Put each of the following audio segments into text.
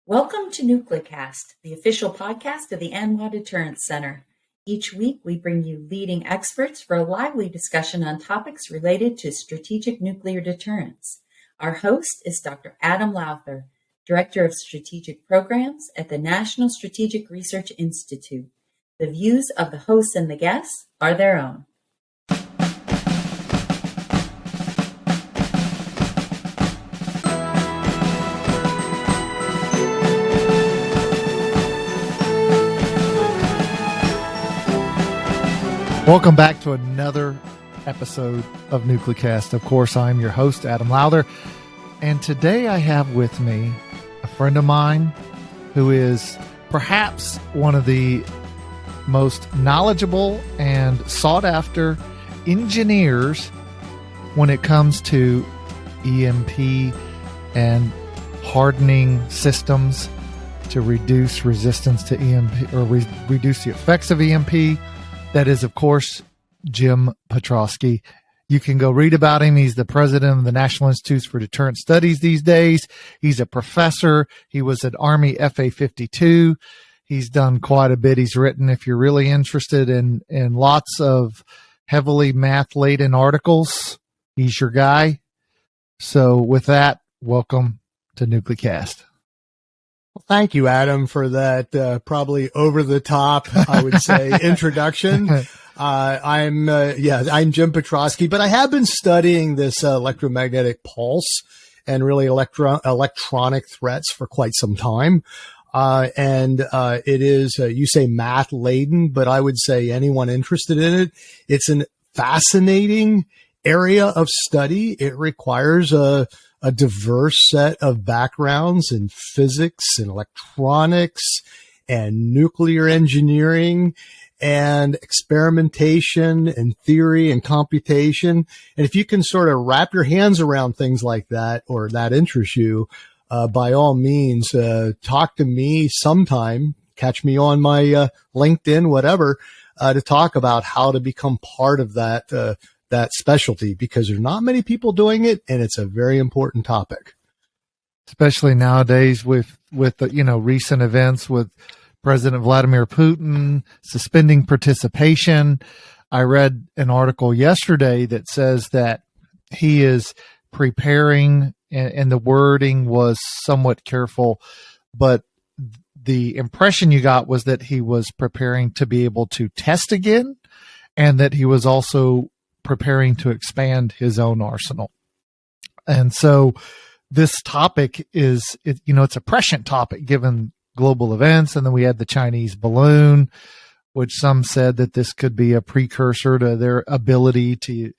Welcome to NucleCast, the official podcast of the ANWA Deterrence Center. Each week, we bring you leading experts for a lively discussion on topics related to strategic nuclear deterrence. Our host is Dr. Adam Lowther, Director of Strategic Programs at the National Strategic Research Institute. The views of the hosts and the guests are their own. Welcome back to another episode of NucleCast. Of course, I'm your host, Adam Lowther, and today I have with me a friend of mine who is perhaps one of the most knowledgeable and sought-after engineers when it comes to EMP and hardening systems to reduce resistance to EMP or reduce the effects of EMP. That is, of course, Jim Petrosky. You can go read about him. He's the president of the National Institute for Deterrence Studies these days. He's a professor. He was an Army FA-52. He's done quite a bit. He's written, if you're really interested in lots of heavily math-laden articles, he's your guy. So with that, welcome to NucleCast. Well, thank you, Adam, for that probably over the top, I would say, introduction. I'm Jim Petrosky, but I have been studying this electromagnetic pulse and really electronic threats for quite some time. It is, you say math laden, but I would say anyone interested in it, it's a fascinating area of study. It requires a diverse set of backgrounds in physics and electronics and nuclear engineering and experimentation and theory and computation. And if you can sort of wrap your hands around things like that, or that interests you, by all means, talk to me sometime, catch me on my LinkedIn, whatever, to talk about how to become part of that specialty, because there's not many people doing it, and it's a very important topic. Especially nowadays with the, recent events with President Vladimir Putin suspending participation. I read an article yesterday that says that he is preparing, and the wording was somewhat careful, but the impression you got was that he was preparing to be able to test again, and that he was also preparing to expand his own arsenal. And so this topic is, it's a prescient topic given global events. And then we had the Chinese balloon, which some said that this could be a precursor to their ability to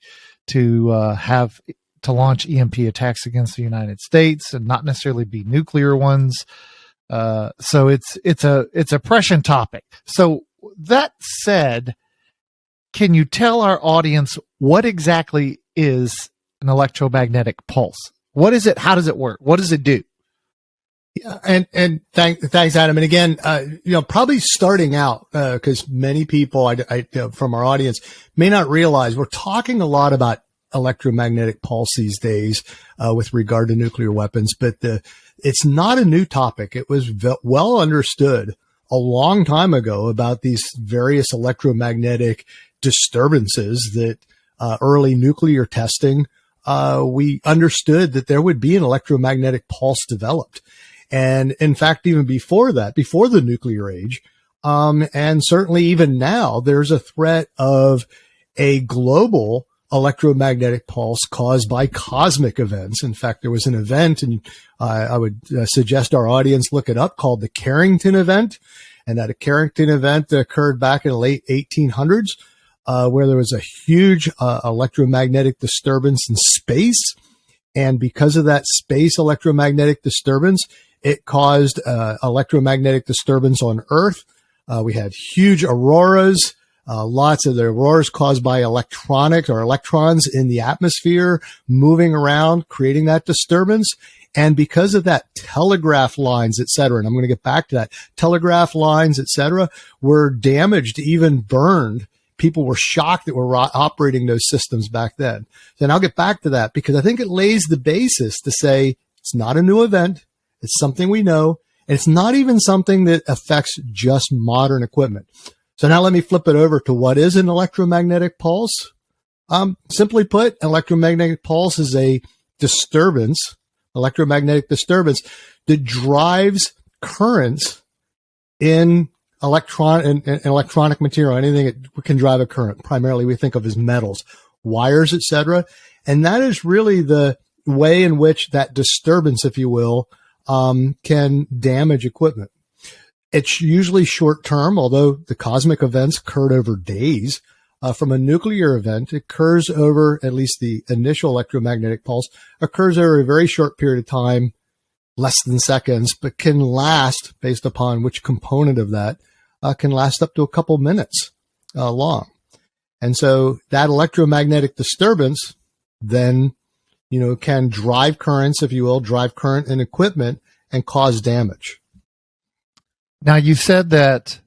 launch EMP attacks against the United States, and not necessarily be nuclear ones. So it's a prescient topic. So that said, can you tell our audience what exactly is an electromagnetic pulse? What is it? How does it work? What does it do? Yeah, and thanks, Adam. And again, probably starting out, because many people from our audience may not realize we're talking a lot about electromagnetic pulse these days with regard to nuclear weapons, but it's not a new topic. It was well understood a long time ago about these various electromagnetic disturbances that early nuclear testing, we understood that there would be an electromagnetic pulse developed. And in fact, even before that, before the nuclear age, and certainly even now, there's a threat of a global electromagnetic pulse caused by cosmic events. In fact, there was an event, and I would suggest our audience look it up, called the Carrington event. And that Carrington event occurred back in the late 1800s. Where there was a huge electromagnetic disturbance in space. And because of that space electromagnetic disturbance, it caused electromagnetic disturbance on Earth. We had huge auroras, lots of the auroras caused by electronics or electrons in the atmosphere moving around, creating that disturbance. And because of that, telegraph lines, et cetera, and I'm going to get back to that, telegraph lines, et cetera, were damaged, even burned. People were shocked that we're operating those systems back then. Then I'll get back to that, because I think it lays the basis to say it's not a new event. It's something we know. And it's not even something that affects just modern equipment. So now let me flip it over to what is an electromagnetic pulse. Simply put, electromagnetic pulse is a electromagnetic disturbance that drives currents in electronic material, anything that can drive a current. Primarily we think of as metals, wires, etc. And that is really the way in which that disturbance, if you will, can damage equipment. It's usually short term, although the cosmic events occurred over days. From a nuclear event, it occurs over, at least the initial electromagnetic pulse, occurs over a very short period of time, less than seconds, but can last, based upon which component of that, can last up to a couple minutes long. And so that electromagnetic disturbance then, can drive currents, if you will, drive current in equipment and cause damage. Now, you said that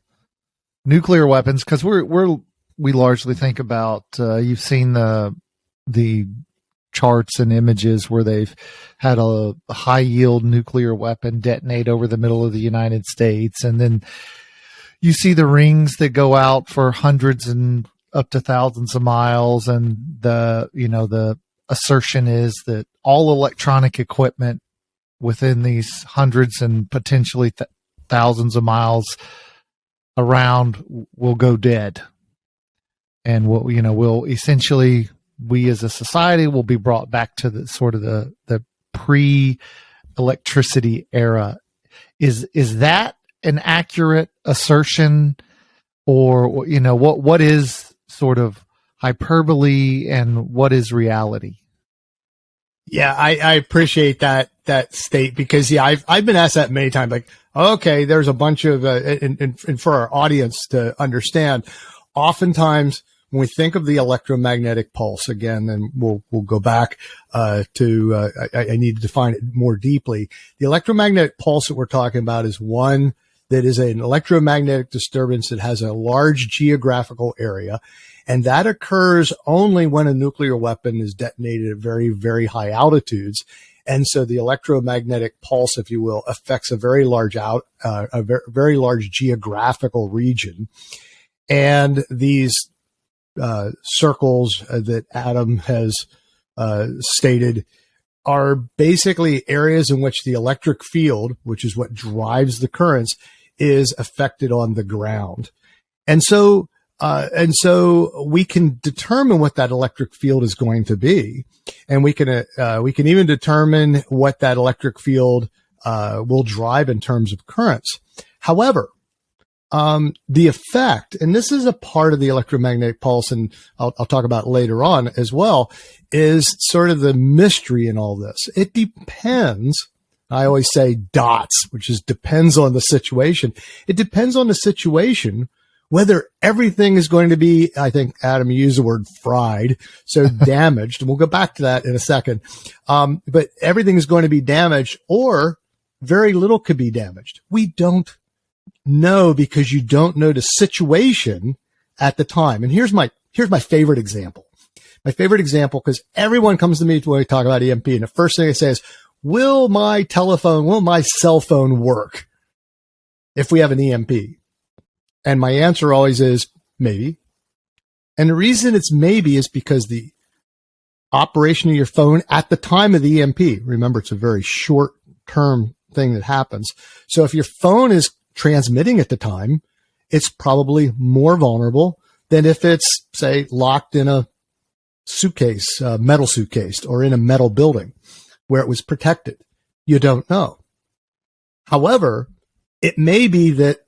nuclear weapons, because we largely think about, you've seen the charts and images where they've had a high yield nuclear weapon detonate over the middle of the United States. And then you see the rings that go out for hundreds and up to thousands of miles. And the assertion is that all electronic equipment within these hundreds and potentially thousands of miles around will go dead. And we'll essentially, we as a society will be brought back to the sort of the pre-electricity era. Is that an accurate assertion, or what is sort of hyperbole and what is reality? Yeah, I appreciate that state, because I've been asked that many times. Like, okay, there's a bunch of and for our audience to understand, oftentimes when we think of the electromagnetic pulse, again, and we'll go back to I need to define it more deeply. The electromagnetic pulse that we're talking about is one that is an electromagnetic disturbance that has a large geographical area, and that occurs only when a nuclear weapon is detonated at very, very high altitudes. And so the electromagnetic pulse, if you will, affects a very large very large geographical region. And these circles that Adam has stated are basically areas in which the electric field, which is what drives the currents, is affected on the ground. And so we can determine what that electric field is going to be, and we can even determine what that electric field will drive in terms of currents. However, the effect, and this is a part of the electromagnetic pulse, and I'll talk about later on as well, is sort of the mystery in all this. It depends. I always say dots, which is depends on the situation. It depends on the situation whether everything is going to be, I think, Adam, you used the word fried, so damaged, and we'll go back to that in a second. But everything is going to be damaged, or very little could be damaged. We don't know, because you don't know the situation at the time. And here's my favorite example. My favorite example, because everyone comes to me when we talk about EMP, and the first thing they say is, will my cell phone work if we have an EMP? And my answer always is maybe. And the reason it's maybe is because the operation of your phone at the time of the EMP, remember, it's a very short term thing that happens. So if your phone is transmitting at the time, it's probably more vulnerable than if it's, say, locked in a suitcase, metal suitcase, or in a metal building where it was protected. You don't know. However, it may be that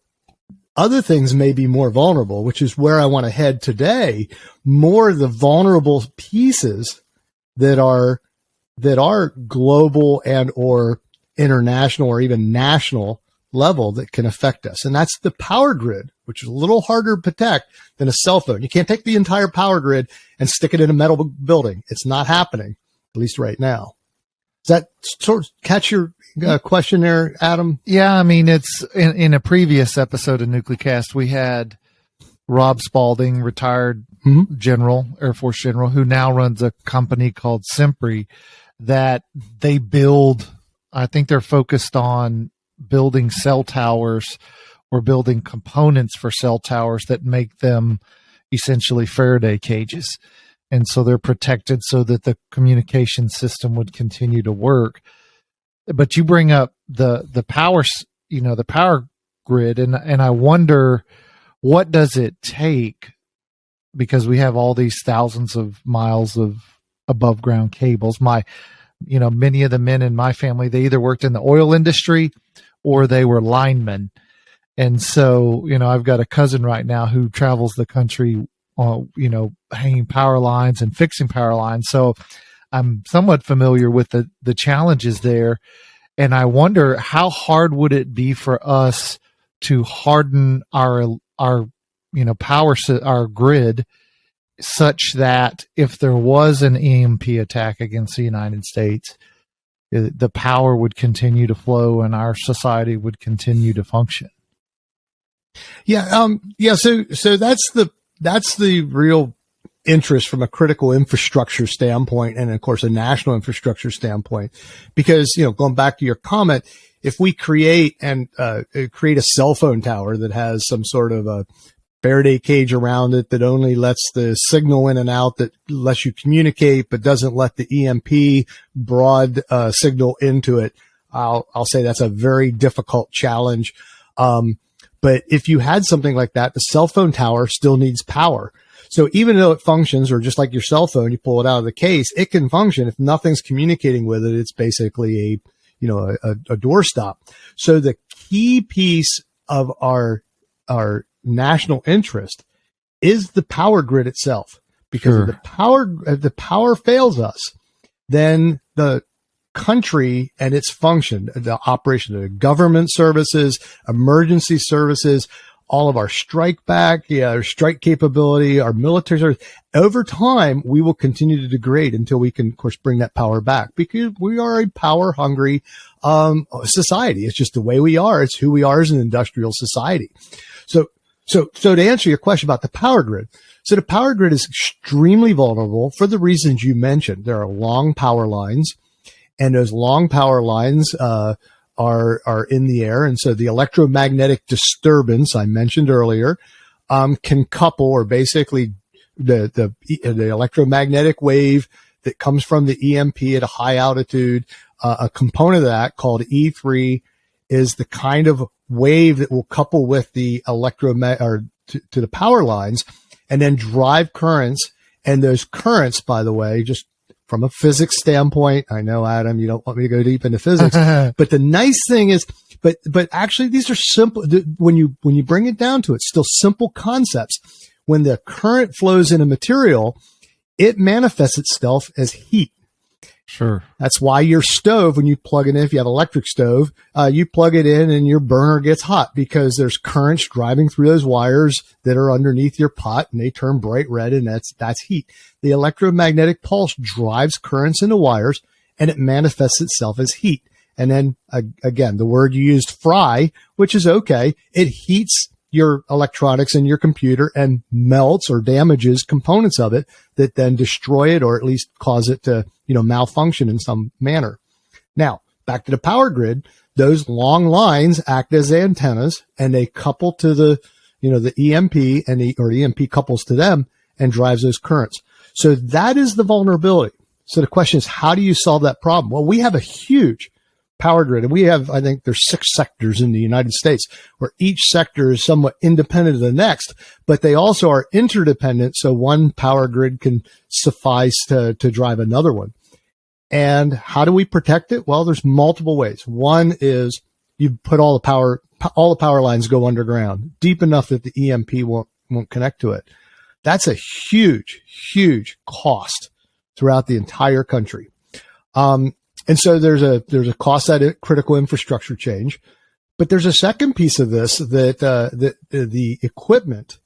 other things may be more vulnerable, which is where I want to head today. More the vulnerable pieces that are global and or international or even national level that can affect us. And that's the power grid, which is a little harder to protect than a cell phone. You can't take the entire power grid and stick it in a metal building. It's not happening, at least right now. Does that sort of catch your question there, Adam? Yeah, I mean, it's in a previous episode of Nuclecast, we had Rob Spalding, retired general, Air Force general, who now runs a company called Simpri that they build, I think they're focused on building cell towers or building components for cell towers that make them essentially Faraday cages. And so they're protected so that the communication system would continue to work. But you bring up the power, the power grid. And I wonder, what does it take? Because we have all these thousands of miles of above ground cables. Many of the men in my family, they either worked in the oil industry or they were linemen. And so, I've got a cousin right now who travels the country, hanging power lines and fixing power lines. So I'm somewhat familiar with the challenges there. And I wonder, how hard would it be for us to harden our our grid such that if there was an EMP attack against the United States, the power would continue to flow and our society would continue to function? So that's the real interest from a critical infrastructure standpoint, and of course a national infrastructure standpoint, because, going back to your comment, if we create a cell phone tower that has some sort of a Faraday cage around it that only lets the signal in and out, that lets you communicate, but doesn't let the EMP broad signal into it, I'll say that's a very difficult challenge. But if you had something like that, the cell phone tower still needs power. So even though it functions, or just like your cell phone, you pull it out of the case, it can function. If nothing's communicating with it, it's basically a doorstop. So the key piece of our national interest is the power grid itself, because if the power fails us, then the country and its function, the operation of the government services, emergency services, all of our strike capability, our military service, over time, we will continue to degrade until we can, of course, bring that power back, because we are a power hungry society. It's just the way we are. It's who we are as an industrial society. So to answer your question about the power grid, so the power grid is extremely vulnerable for the reasons you mentioned. There are long power lines, and those long power lines are in the air. And so the electromagnetic disturbance I mentioned earlier can couple, or basically the electromagnetic wave that comes from the EMP at a high altitude, a component of that called E3 is the kind of wave that will couple with the to the power lines and then drive currents. And those currents, by the way, just from a physics standpoint, I know, Adam, you don't want me to go deep into physics, but the nice thing is, but actually these are simple. When you bring it down to it, still simple concepts. When the current flows in a material, it manifests itself as heat. Sure. That's why your stove, when you plug it in, if you have an electric stove, you plug it in and your burner gets hot, because there's currents driving through those wires that are underneath your pot, and they turn bright red, and that's heat. The electromagnetic pulse drives currents into wires, and it manifests itself as heat. And then again, the word you used, fry, which is okay. It heats your electronics in your computer and melts or damages components of it that then destroy it, or at least cause it to, malfunction in some manner. Now, back to the power grid, those long lines act as antennas, and they couple to the EMP, or the EMP couples to them and drives those currents. So that is the vulnerability. So the question is, how do you solve that problem? Well, we have a huge power grid, and we have, I think there's 6 sectors in the United States, where each sector is somewhat independent of the next, but they also are interdependent. So one power grid can suffice to drive another one. And how do we protect it? Well, there's multiple ways. One is you put all the power lines go underground, deep enough that the EMP won't connect to it. That's a huge, huge cost throughout the entire country. And so there's a cost at critical infrastructure change, but there's a second piece of this that the equipment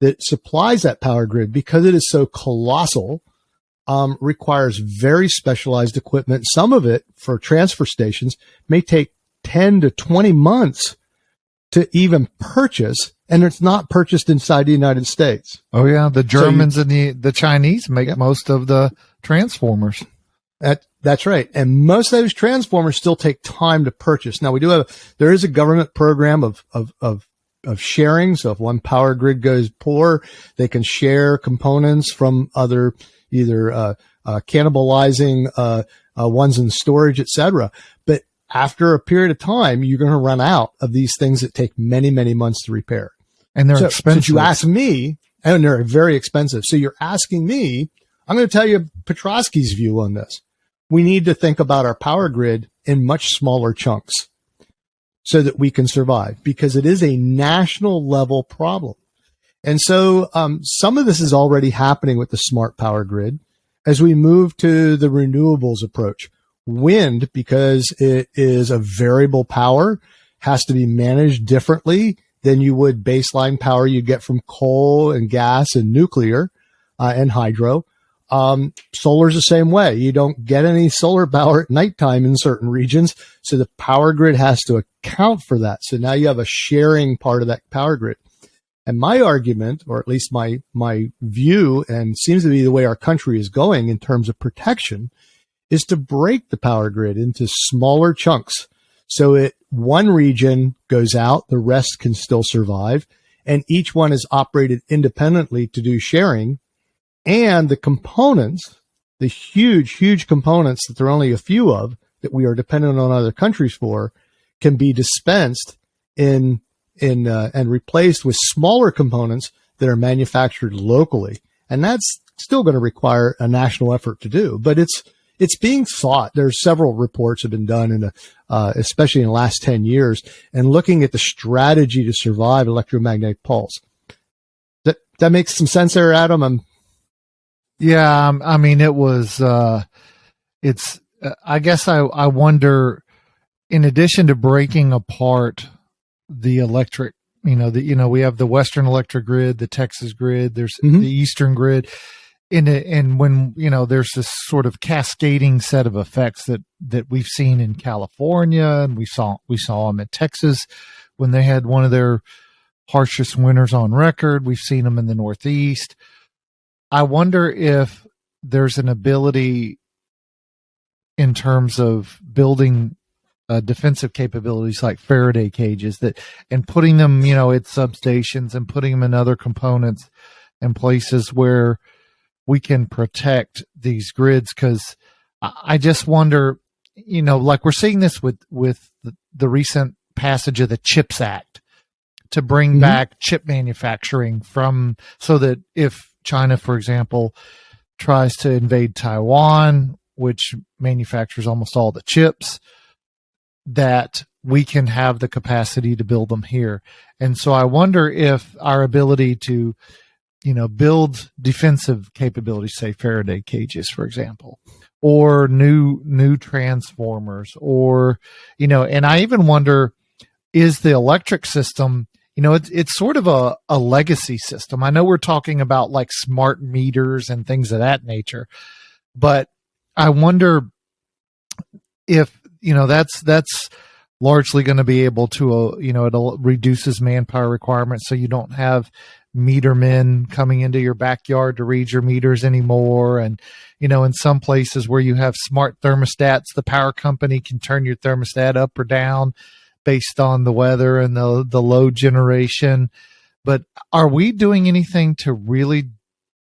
that supplies that power grid, because it is so colossal, requires very specialized equipment. Some of it for transfer stations may take 10 to 20 months to even purchase, and it's not purchased inside the United States. Oh yeah, the Germans and the Chinese make most of the transformers. That's right. And most of those transformers still take time to purchase. Now there is a government program of sharing. So if one power grid goes poor, they can share components from other, either, cannibalizing, ones in storage, etc. But after a period of time, you're going to run out of these things that take many, many months to repair. And they're expensive. Since you ask me, and they're very expensive. So you're asking me, I'm going to tell you Petrosky's view on this. We need to think about our power grid in much smaller chunks so that we can survive, because it is a national level problem. And so some of this is already happening with the smart power grid as we move to the renewables approach. Wind, because it is a variable power, has to be managed differently than you would baseline power you get from coal and gas and nuclear and hydro. Solar's the same way. You don't get any solar power at nighttime in certain regions, so the power grid has to account for that. So now you have a sharing part of that power grid. And my argument, or at least my view, and seems to be the way our country is going in terms of protection, is to break the power grid into smaller chunks. So one region goes out, the rest can still survive, and each one is operated independently to do sharing. And the components, the huge components that there are only a few of that we are dependent on other countries for, can be dispensed and replaced with smaller components that are manufactured locally. And that's still going to require a national effort to do, but it's being thought. There's several reports have been done especially in the last 10 years, and looking at the strategy to survive electromagnetic pulse. That makes some sense there, Adam? Yeah. I mean, it was, I guess I wonder, in addition to breaking apart the electric, we have the Western electric grid, the Texas grid, there's the Eastern grid. And when, there's this sort of cascading set of effects that we've seen in California, and we saw them in Texas when they had one of their harshest winters on record. We've seen them in the Northeast. I wonder if there's an ability in terms of building defensive capabilities like Faraday cages and putting them, at substations and putting them in other components and places where we can protect these grids. Cause I just wonder, like we're seeing this with the recent passage of the CHIPS Act to bring back chip manufacturing so that if China, for example, tries to invade Taiwan, which manufactures almost all the chips, that we can have the capacity to build them here. And so I wonder if our ability to, build defensive capabilities, say Faraday cages, for example, or new transformers, or, and I even wonder, is the electric system, it's sort of a legacy system. I know we're talking about like smart meters and things of that nature, but I wonder if, that's largely going to be able to, it reduces manpower requirements. So you don't have meter men coming into your backyard to read your meters anymore. And, in some places where you have smart thermostats, the power company can turn your thermostat up or down based on the weather and the load generation. But are we doing anything to really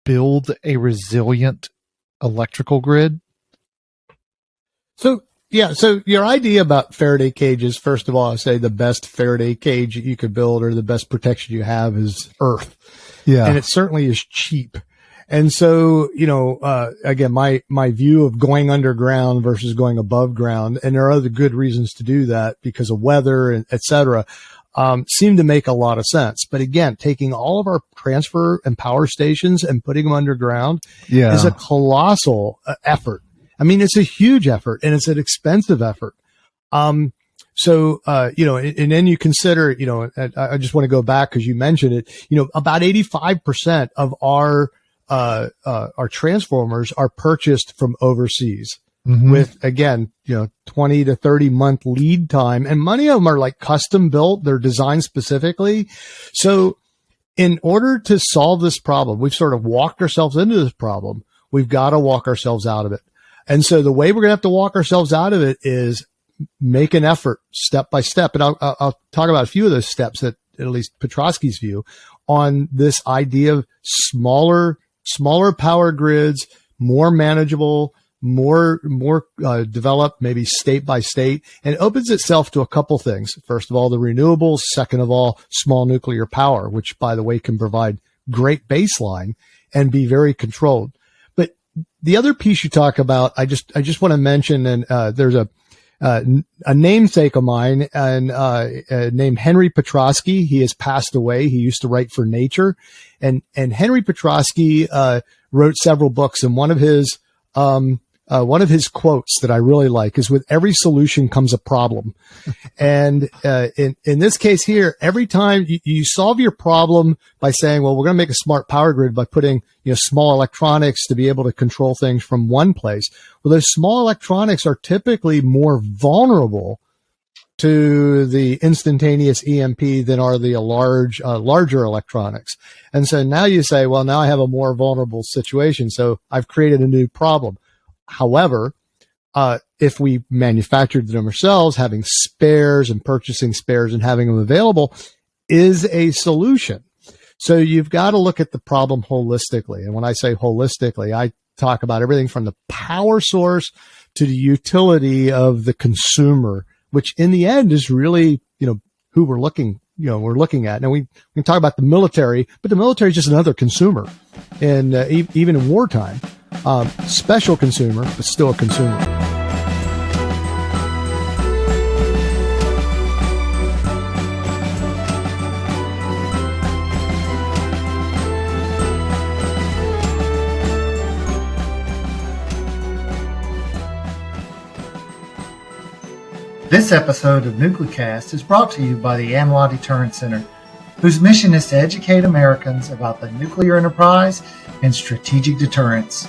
build a resilient electrical grid? So your idea about Faraday cages, first of all, I say the best Faraday cage that you could build, or the best protection you have, is earth. Yeah. And it certainly is cheap. And so, again, my view of going underground versus going above ground, and there are other good reasons to do that because of weather and et cetera, seem to make a lot of sense. But again, taking all of our transfer and power stations and putting them underground is a colossal effort. I mean, it's a huge effort, and it's an expensive effort. And then you consider, I just want to go back because you mentioned it, about 85% of our transformers are purchased from overseas with, again, 20 to 30 month lead time, and many of them are like custom built. They're designed specifically. So in order to solve this problem, we've sort of walked ourselves into this problem. We've got to walk ourselves out of it. And so the way we're going to have to walk ourselves out of it is make an effort step by step. And I'll talk about a few of those steps that at least Petrosky's view on this idea of smaller power grids, more manageable, more developed, maybe state by state, and it opens itself to a couple things. First of all, the renewables. Second of all, small nuclear power, which, by the way, can provide great baseline and be very controlled. But the other piece you talk about, I just want to mention, and there's a namesake of mine, and named Henry Petrosky. He has passed away. He used to write for Nature, and Henry Petrosky wrote several books, and one of his quotes that I really like is, "With every solution comes a problem." And in this case here, every time you solve your problem by saying, well, we're going to make a smart power grid by putting small electronics to be able to control things from one place. Well, those small electronics are typically more vulnerable to the instantaneous EMP than are the larger electronics. And so now you say, well, now I have a more vulnerable situation, so I've created a new problem. However, if we manufactured them ourselves, having spares and purchasing spares and having them available is a solution. So you've got to look at the problem holistically. And when I say holistically, I talk about everything from the power source to the utility of the consumer, which in the end is really, who we're looking at. Now we can talk about the military, but the military is just another consumer. And even in wartime, special consumer, but still a consumer. This episode of Nuclecast is brought to you by the ANWA Deterrence Center, whose mission is to educate Americans about the nuclear enterprise and strategic deterrence.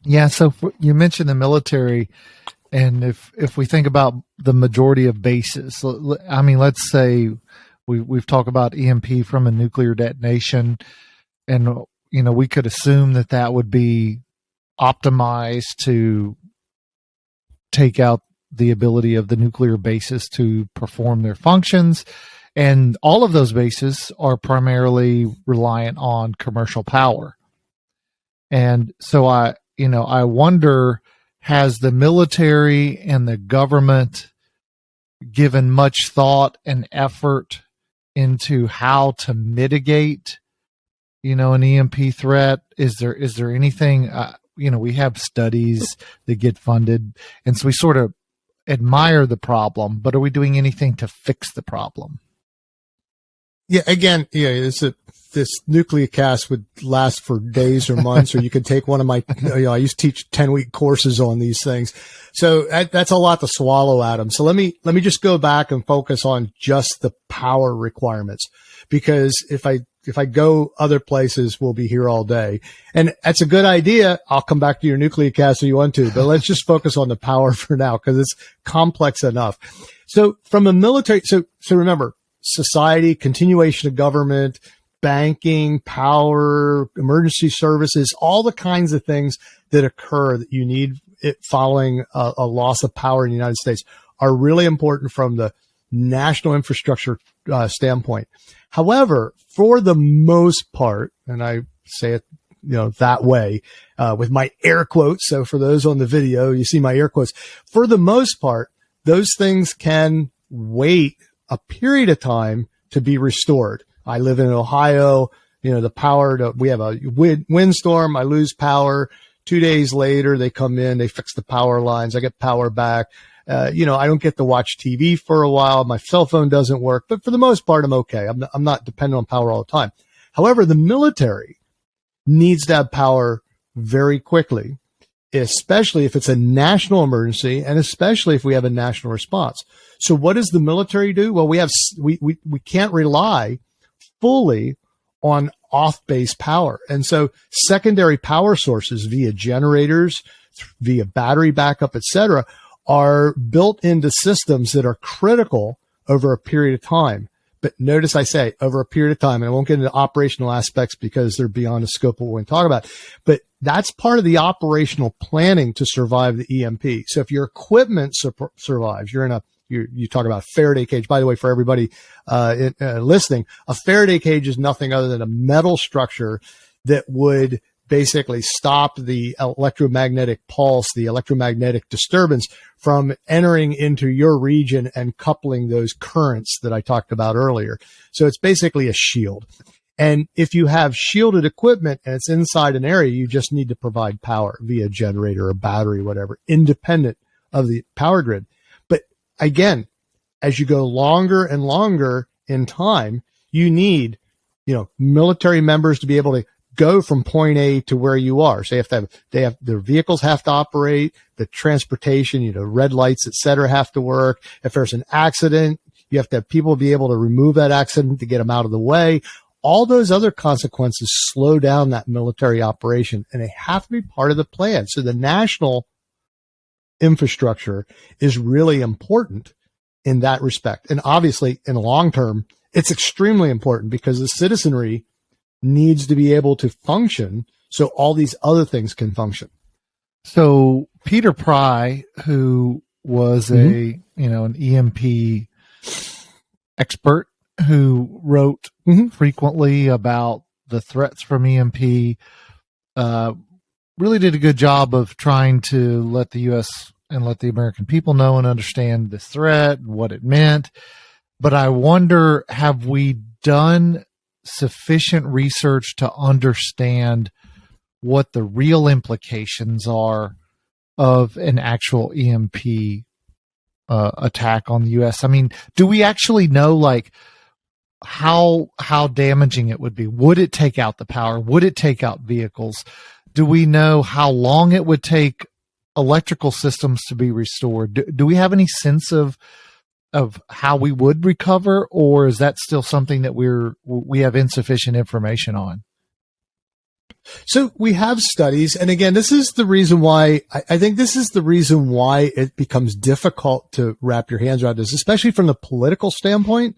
Yeah, so you mentioned the military, and if we think about the majority of bases, I mean, let's say we've talked about EMP from a nuclear detonation, and we could assume that would be optimized to take out the ability of the nuclear bases to perform their functions, and all of those bases are primarily reliant on commercial power. And so I wonder, has the military and the government given much thought and effort into how to mitigate, an EMP threat? Is there anything, we have studies that get funded, and so we sort of admire the problem, but are we doing anything to fix the problem? Yeah, again, this Nucleacast would last for days or months, or you could take one of my, I used to teach 10-week courses on these things. So that's a lot to swallow, Adam. So let me just go back and focus on just the power requirements, because if I go other places, we'll be here all day. And that's a good idea. I'll come back to your Nucleacast if you want to, but let's just focus on the power for now, because it's complex enough. So from a military, so remember, society, continuation of government, banking, power, emergency services, all the kinds of things that occur that you need it following a loss of power in the United States are really important from the national infrastructure standpoint. However, for the most part, and I say it that way with my air quotes, so for those on the video, you see my air quotes, for the most part, those things can wait a period of time to be restored. I live in Ohio, the power we have a windstorm, I lose power. 2 days later, they come in, they fix the power lines, I get power back. I don't get to watch TV for a while. My cell phone doesn't work, but for the most part, I'm okay. I'm not dependent on power all the time. However, the military needs to have power very quickly. especially if it's a national emergency and especially if we have a national response. So what does the military do? Well, we can't rely fully on off-base power. And so secondary power sources via generators, via battery backup, et cetera, are built into systems that are critical over a period of time. But notice I say over a period of time, and I won't get into operational aspects because they're beyond the scope of what we're going to talk about. But that's part of the operational planning to survive the EMP. So if your equipment survives, you talk about Faraday cage. By the way, for everybody listening, a Faraday cage is nothing other than a metal structure that would basically stop the electromagnetic pulse, the electromagnetic disturbance from entering into your region and coupling those currents that I talked about earlier. So it's basically a shield. And if you have shielded equipment and it's inside an area, you just need to provide power via generator or battery, whatever, independent of the power grid. But again, as you go longer and longer in time, you need, military members to be able to go from point A to where you are. So their vehicles have to operate, the transportation, red lights, et cetera, have to work. If there's an accident, you have to have people be able to remove that accident to get them out of the way. All those other consequences slow down that military operation, and they have to be part of the plan. So the national infrastructure is really important in that respect. And obviously, in the long term, it's extremely important because the citizenry needs to be able to function so all these other things can function. So Peter Pry, who was an EMP expert who wrote frequently about the threats from EMP, really did a good job of trying to let the U.S. and let the American people know and understand this threat and what it meant. But I wonder, have we done sufficient research to understand what the real implications are of an actual EMP attack on the U.S.? I mean, do we actually know, how damaging it would be? Would it take out the power? Would it take out vehicles? Do we know how long it would take electrical systems to be restored? Do we have any sense of how we would recover, or is that still something that we have insufficient information on? So we have studies, and again, this is the reason why I think this is the reason why it becomes difficult to wrap your hands around this, especially from the political standpoint.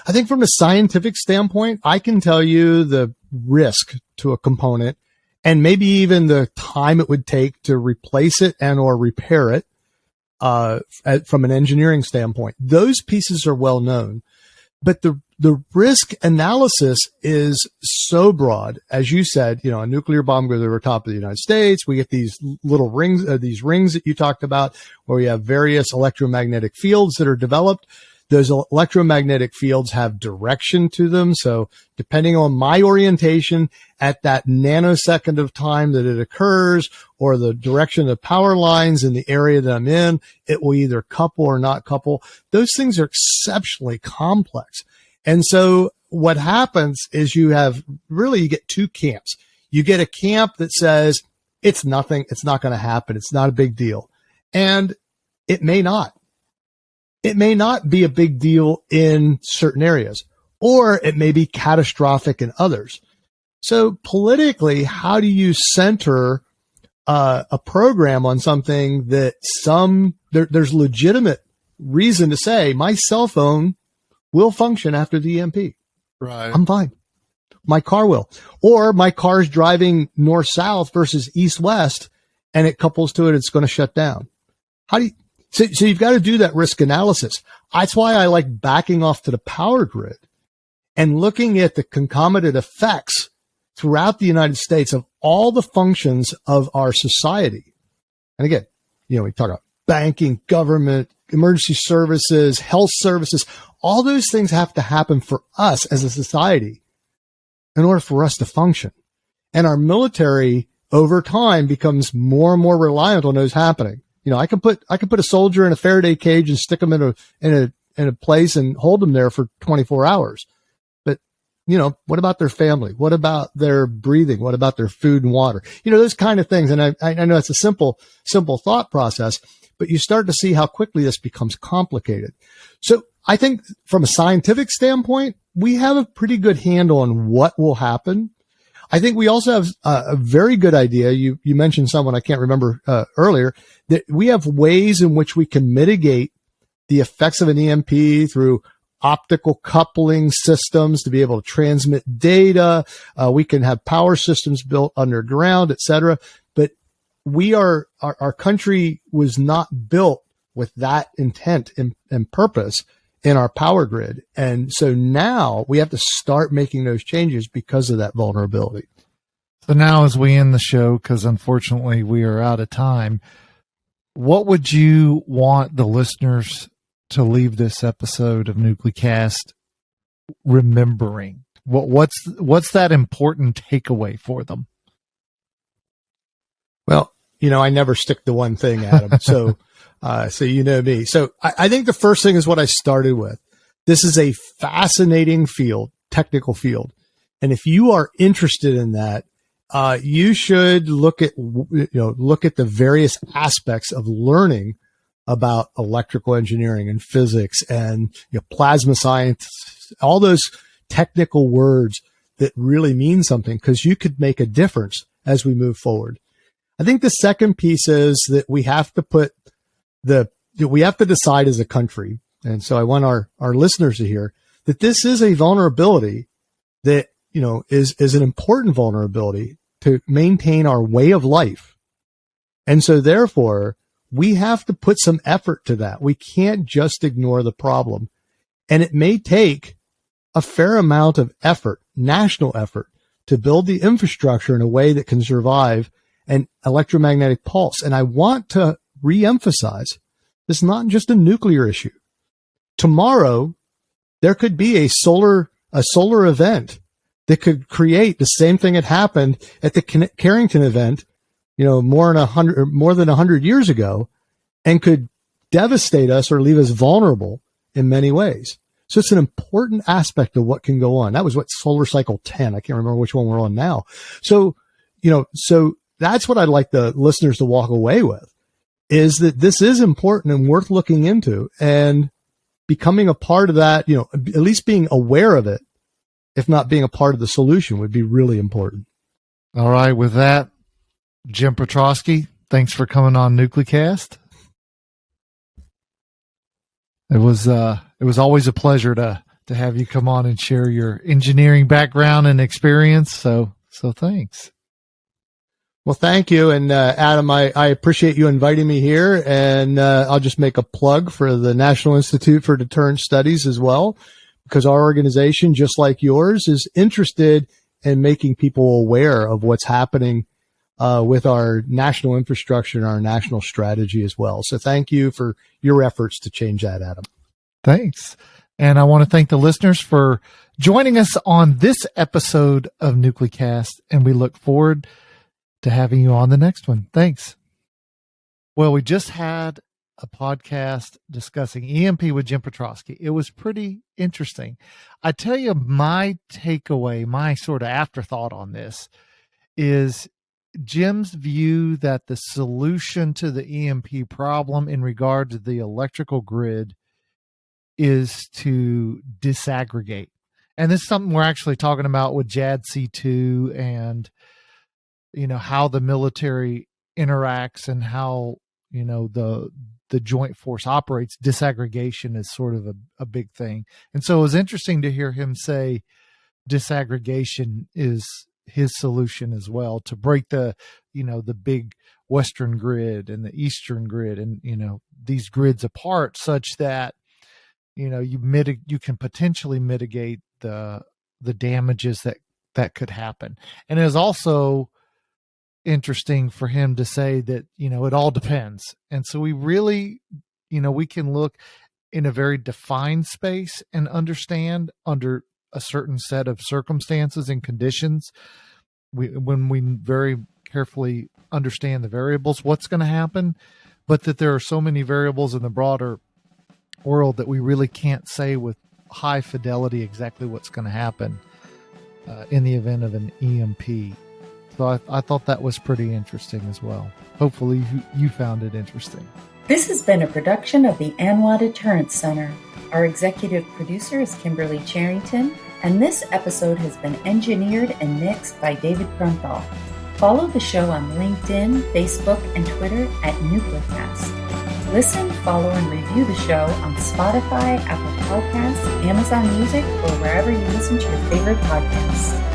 I think from a scientific standpoint, I can tell you the risk to a component and maybe even the time it would take to replace it and or repair it. From an engineering standpoint, those pieces are well known, but the risk analysis is so broad. As you said, a nuclear bomb goes over top of the United States. We get these little rings, these rings that you talked about, where we have various electromagnetic fields that are developed. Those electromagnetic fields have direction to them. So depending on my orientation at that nanosecond of time that it occurs, or the direction of power lines in the area that I'm in, it will either couple or not couple. Those things are exceptionally complex. And so what happens is you get two camps. You get a camp that says it's nothing, it's not going to happen, it's not a big deal. And it may not. It may not be a big deal in certain areas, or it may be catastrophic in others. So politically, how do you center a program on something that there's legitimate reason to say my cell phone will function after the EMP? Right. I'm fine. My car will. Or my car's driving north-south versus east-west, and it couples to it, it's going to shut down. So you've got to do that risk analysis. That's why I like backing off to the power grid and looking at the concomitant effects throughout the United States of all the functions of our society. And again, we talk about banking, government, emergency services, health services. All those things have to happen for us as a society in order for us to function. And our military over time becomes more and more reliant on those happening. I can put a soldier in a Faraday cage and stick them in a place and hold them there for 24 hours. But, what about their family? What about their breathing? What about their food and water? Those kind of things. And I know it's a simple thought process, but you start to see how quickly this becomes complicated. So I think from a scientific standpoint, we have a pretty good handle on what will happen. I think we also have a very good idea. You mentioned someone I can't remember earlier, that we have ways in which we can mitigate the effects of an EMP through optical coupling systems to be able to transmit data. We can have power systems built underground, et cetera. But our country was not built with that intent and purpose in our power grid. And so now we have to start making those changes because of that vulnerability. So now as we end the show, because unfortunately we are out of time, what would you want the listeners to leave this episode of NucleCast remembering? What's that important takeaway for them? Well, I never stick to one thing, Adam. So you know me. So I think the first thing is what I started with. This is a fascinating field, technical field. And if you are interested in that, you should look at the various aspects of learning about electrical engineering and physics and plasma science, all those technical words that really mean something, because you could make a difference as we move forward. I think the second piece is that we have to decide as a country. And so I want our listeners to hear that this is a vulnerability that, is an important vulnerability to maintain our way of life. And so therefore we have to put some effort to that. We can't just ignore the problem. And it may take a fair amount of effort, national effort, to build the infrastructure in a way that can survive an electromagnetic pulse. And I want to reemphasize, this is not just a nuclear issue. Tomorrow, there could be a solar event that could create the same thing that happened at the Carrington event, more than 100 years ago, and could devastate us or leave us vulnerable in many ways. So it's an important aspect of what can go on. That was what solar cycle 10. I can't remember which one we're on now. So that's what I'd like the listeners to walk away with, is that this is important and worth looking into, and becoming a part of that, at least being aware of it, if not being a part of the solution, would be really important. All right. With that, Jim Petrosky, thanks for coming on NucleCast. It was always a pleasure to have you come on and share your engineering background and experience. So thanks. Well, thank you. And Adam, I appreciate you inviting me here. And I'll just make a plug for the National Institute for Deterrence Studies as well, because our organization, just like yours, is interested in making people aware of what's happening with our national infrastructure and our national strategy as well. So thank you for your efforts to change that, Adam. Thanks. And I want to thank the listeners for joining us on this episode of NucleCast, and we look forward to having you on the next one. Thanks. Well, we just had a podcast discussing EMP with Jim Petrosky. It was pretty interesting. I tell you, my takeaway, my sort of afterthought on this is Jim's view that the solution to the EMP problem in regard to the electrical grid is to disaggregate. And this is something we're actually talking about with JADC2 and, how the military interacts and how, the joint force operates. Disaggregation is sort of a big thing. And so it was interesting to hear him say disaggregation is his solution as well, to break the big Western grid and the Eastern grid and, these grids apart such that, you can potentially mitigate the damages that could happen. And it was also interesting for him to say that, it all depends. And so we really, we can look in a very defined space and understand under a certain set of circumstances and conditions. When we very carefully understand the variables, what's going to happen, but that there are so many variables in the broader world that we really can't say with high fidelity exactly what's going to happen. in the event of an EMP. So I thought that was pretty interesting as well. Hopefully you found it interesting. This has been a production of the ANWA Deterrence Center. Our executive producer is Kimberly Charrington, and this episode has been engineered and mixed by David Krumthal. Follow the show on LinkedIn, Facebook, and Twitter at Nuclearcast. Listen, follow, and review the show on Spotify, Apple Podcasts, Amazon Music, or wherever you listen to your favorite podcasts.